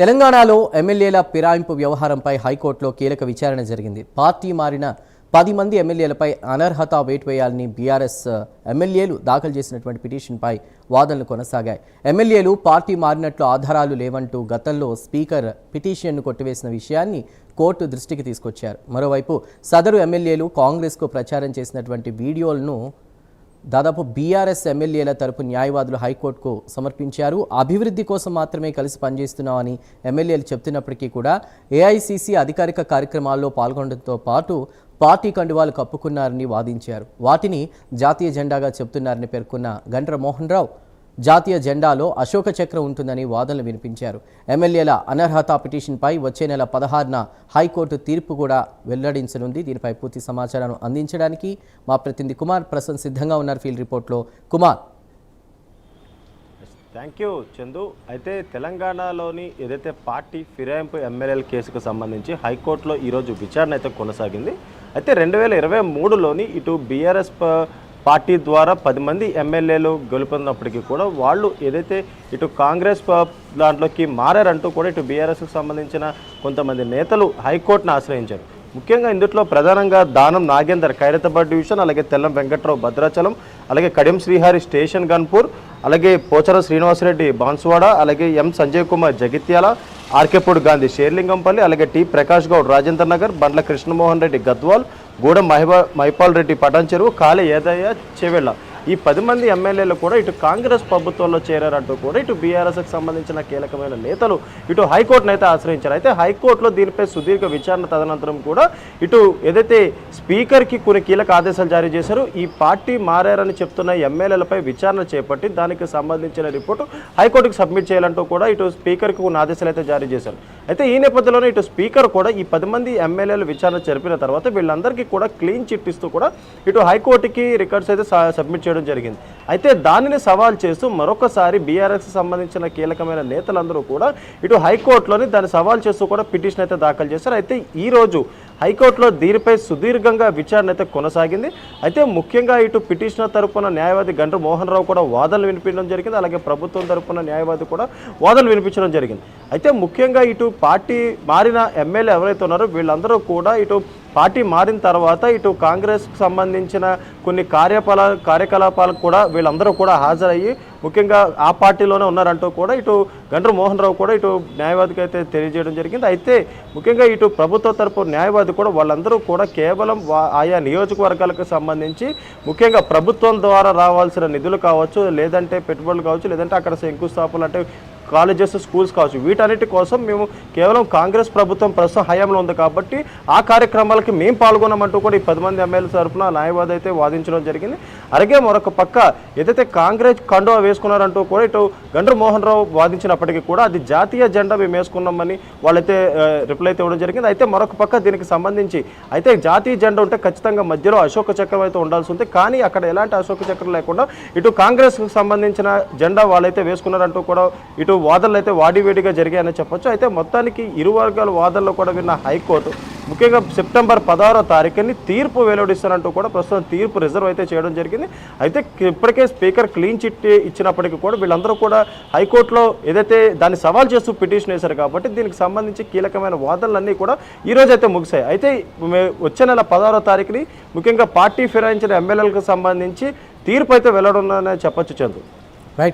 తెలంగాణలో ఎమ్మెల్యేల ఫిరాయింపు వ్యవహారంపై హైకోర్టులో కీలక విచారణ జరిగింది. పార్టీ మారిన 10 మంది ఎమ్మెల్యేలపై అనర్హత వేటు వేయాలని బీఆర్ఎస్ ఎమ్మెల్యేలు దాఖలు చేసినటువంటి పిటిషన్పై వాదనలు కొనసాగాయి. ఎమ్మెల్యేలు పార్టీ మారినట్లు ఆధారాలు లేవంటూ గతంలో స్పీకర్ పిటిషన్ను కొట్టివేసిన విషయాన్ని కోర్టు దృష్టికి తీసుకొచ్చారు. మరోవైపు సదరు ఎమ్మెల్యేలు కాంగ్రెస్కు ప్రచారం చేసినటువంటి వీడియోలను దాదాపు బీఆర్ఎస్ ఎమ్మెల్యేల తరపు న్యాయవాదులు హైకోర్టుకు సమర్పించారు. అభివృద్ధి కోసం మాత్రమే కలిసి పనిచేస్తున్నామని ఎమ్మెల్యేలు చెప్తున్నప్పటికీ కూడా ఏఐసీసీ అధికారిక కార్యక్రమాల్లో పాల్గొనడంతో పాటు పార్టీ కండువాలు కప్పుకున్నారని వాదించారు. వాటిని జాతీయ జెండాగా చెబుతున్నారని పేర్కొన్న గండ్ర మోహన్ రావు జాతీయ జెండాలో అశోక చక్రం ఉంటుందని వాదనలు వినిపించారు. ఎమ్మెల్యేల అనర్హత పిటిషన్పై వచ్చే నెల 16న హైకోర్టు తీర్పు కూడా వెల్లడించనుంది. దీనిపై పూర్తి సమాచారాన్ని అందించడానికి మా ప్రతినిధి కుమార్ ప్రసన్ సిద్ధంగా ఉన్నారు ఫీల్డ్ రిపోర్ట్లో. కుమార్. Thank you Chandu. అయితే తెలంగాణలోని ఏదైతే పార్టీ ఫిరాయింపు ఎమ్మెల్యేల కేసుకు సంబంధించి హైకోర్టులో ఈరోజు విచారణ అయితే కొనసాగింది. అయితే 2023లోని ఇటు బీఆర్ఎస్ పార్టీ ద్వారా 10 మంది ఎమ్మెల్యేలు గెలుపొందినప్పటికీ కూడా వాళ్ళు ఏదైతే ఇటు కాంగ్రెస్ దాంట్లోకి మారారంటూ కూడా ఇటు బీఆర్ఎస్కు సంబంధించిన కొంతమంది నేతలు హైకోర్టును ఆశ్రయించారు. ముఖ్యంగా ఇందులో ప్రధానంగా దానం నాగేందర్ ఖైరతాబాద్ డివిజన్, అలాగే తెల్లం వెంకట్రావు భద్రాచలం, అలాగే కడియం శ్రీహరి స్టేషన్ గన్పూర్, అలాగే పోచారం శ్రీనివాసరెడ్డి బాన్సువాడ, అలాగే ఎం సంజయ్ కుమార్ జగిత్యాల, ఆర్కేపూడి గాంధీ షేర్లింగంపల్లి, అలాగే టి ప్రకాష్ గౌడ్ రాజేంద్ర నగర్, బండ్ల కృష్ణమోహన్ రెడ్డి గద్వాల్, గూడెం మైపాల్ రెడ్డి పటాన్ చెరువు, కాళీ ఏదయ్య చెవెళ్ళ, ఈ 10 మంది ఎమ్మెల్యేలు కూడా ఇటు కాంగ్రెస్ ప్రభుత్వంలో చేరారంటూ కూడా ఇటు బీఆర్ఎస్కి సంబంధించిన కీలకమైన నేతలు ఇటు హైకోర్టును అయితే ఆశ్రయించారు. అయితే హైకోర్టులో దీనిపై సుదీర్ఘ విచారణ తదనంతరం కూడా ఇటు ఏదైతే స్పీకర్కి కొన్ని కీలక ఆదేశాలు జారీ చేశారు, ఈ పార్టీ మారారని చెప్తున్న ఎమ్మెల్యేలపై విచారణ చేపట్టి దానికి సంబంధించిన రిపోర్టు హైకోర్టుకు సబ్మిట్ చేయాలంటూ కూడా ఇటు స్పీకర్కి కొన్ని ఆదేశాలు అయితే జారీ చేశారు. అయితే ఈ నేపథ్యంలోనే ఇటు స్పీకర్ కూడా ఈ 10 మంది ఎమ్మెల్యేలు విచారణ జరిపిన తర్వాత వీళ్ళందరికీ కూడా క్లీన్ చిట్ ఇస్తూ కూడా ఇటు హైకోర్టుకి రికార్డ్స్ అయితే సబ్మిట్ చేయడం జరిగింది. అయితే దానిని సవాల్ చేస్తూ మరొకసారి బీఆర్ఎస్కి సంబంధించిన కీలకమైన నేతలందరూ కూడా ఇటు హైకోర్టులోని దాన్ని సవాల్ చేస్తూ కూడా పిటిషన్ అయితే దాఖలు చేశారు. అయితే ఈరోజు హైకోర్టులో దీనిపై సుదీర్ఘంగా విచారణ అయితే కొనసాగింది. అయితే ముఖ్యంగా ఇటు పిటిషనర్ తరపున న్యాయవాది గండ్ర మోహన్ రావు కూడా వాదనలు వినిపించడం జరిగింది. అలాగే ప్రభుత్వం తరపున న్యాయవాది కూడా వాదనలు వినిపించడం జరిగింది. అయితే ముఖ్యంగా ఇటు పార్టీ మారిన ఎమ్మెల్యే ఎవరైతే ఉన్నారో వీళ్ళందరూ కూడా ఇటు పార్టీ మారిన తర్వాత ఇటు కాంగ్రెస్కి సంబంధించిన కొన్ని కార్యకలాపాలకు కూడా వీళ్ళందరూ కూడా హాజరయ్యి ముఖ్యంగా ఆ పార్టీలోనే ఉన్నారంటూ కూడా ఇటు గండ్ర మోహన్ రావు కూడా ఇటు న్యాయవాదికి అయితే తెలియజేయడం జరిగింది. అయితే ముఖ్యంగా ఇటు ప్రభుత్వ తరపు న్యాయవాది కూడా వాళ్ళందరూ కూడా కేవలం ఆయా నియోజకవర్గాలకు సంబంధించి ముఖ్యంగా ప్రభుత్వం ద్వారా రావాల్సిన నిధులు కావచ్చు, లేదంటే పెట్టుబడులు కావచ్చు, లేదంటే అక్కడ శంకుస్థాపనలు అంటే కాలేజెస్, స్కూల్స్ కావచ్చు, వీటన్నిటి కోసం మేము కేవలం కాంగ్రెస్ ప్రభుత్వం ప్రస్తుతం హయాంలో ఉంది కాబట్టి ఆ కార్యక్రమాలకి మేము పాల్గొన్నామంటూ కూడా ఈ 10 మంది ఎమ్మెల్యేల తరఫున న్యాయవాది అయితే వాదించడం జరిగింది. అలాగే మరొక పక్క ఏదైతే కాంగ్రెస్ కండువా వేసుకున్నారంటూ కూడా ఇటు గండ్ర మోహన్ రావు వాదించినప్పటికీ కూడా అది జాతీయ జెండా మేము వేసుకున్నామని వాళ్ళైతే రిప్లై అయితే ఇవ్వడం జరిగింది. అయితే మరొక పక్క దీనికి సంబంధించి అయితే జాతీయ జెండా ఉంటే ఖచ్చితంగా మధ్యలో అశోక చక్రం అయితే ఉండాల్సి ఉంది. కానీ అక్కడ ఎలాంటి అశోక చక్రం లేకుండా ఇటు కాంగ్రెస్కి సంబంధించిన జెండా వాళ్ళైతే వేసుకున్నారంటూ కూడా ఇటు వాదనలు అయితే వాడివేడిగా జరిగాయని చెప్పొచ్చు. అయితే మొత్తానికి ఇరు వర్గాల వాదనలో కూడా విన్న హైకోర్టు ముఖ్యంగా సెప్టెంబర్ 16వ తారీఖుని తీర్పు వెలువడిస్తానంటూ కూడా ప్రస్తుతం తీర్పు రిజర్వ్ అయితే చేయడం జరిగింది. అయితే ఇప్పటికే స్పీకర్ క్లీన్ చిట్ ఇచ్చినప్పటికీ కూడా వీళ్ళందరూ కూడా హైకోర్టులో ఏదైతే దాన్ని సవాల్ చేస్తూ పిటిషన్ వేశారు కాబట్టి దీనికి సంబంధించి కీలకమైన వాదనలన్నీ కూడా ఈరోజు అయితే ముగిశాయి. అయితే వచ్చే నెల 16వ తారీఖుని ముఖ్యంగా పార్టీ ఫిరాయించిన ఎమ్మెల్యేలకు సంబంధించి తీర్పు అయితే వెల్లడుందని చెప్పొచ్చు చందు.